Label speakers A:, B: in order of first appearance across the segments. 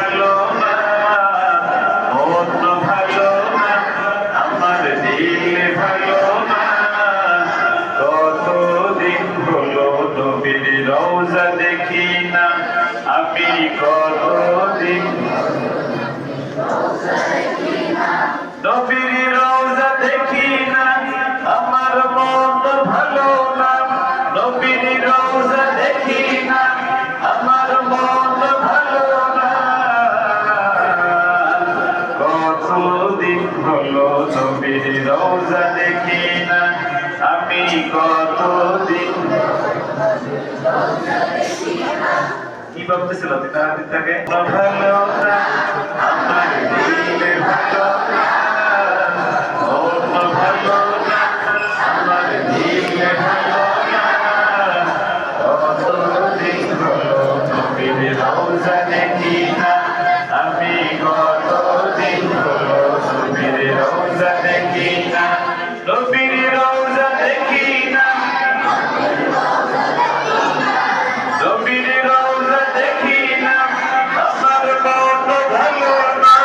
A: ভালো না, অন্য ভালো না, আমার দিল ভালো না। কতদিন হলো নবীর রওজা দেখি না, আমি কতদিন নবীর রওজা দেখি না, আমার মন ভালো না। নবীর রওজা দেখি না, আমার মন ভালো না। কতদিন হলো নবীর রওজা দেখি না, আমি কতদিন। কি ভাবতেছিল তুই তার থেকে? ভালো না, আমার দিল ভালো না, অন্য ভালো না, আমার দিল ভালো না। কতদিন হলো নবীর রওজা দেখি না, আমি কতদিন হলো নবীর রওজা দেখি না। নবীর রওজা দেখি না, নবীর রওজা দেখি না, আমার মন ভালো না।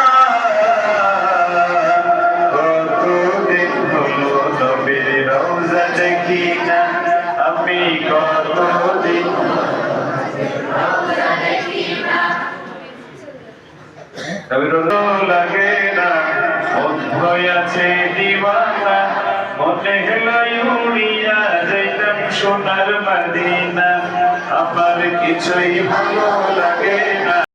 A: কতদিন হলো নবীর রওজা দেখি না, আমি কতদিন। নবীর লাগে না, মধ্যই আছে দিওয়ানা, মনে হেলাই উড়িয়া যাইতাম সোনার মদিনা। আমার কিছুই ভালো লাগে না,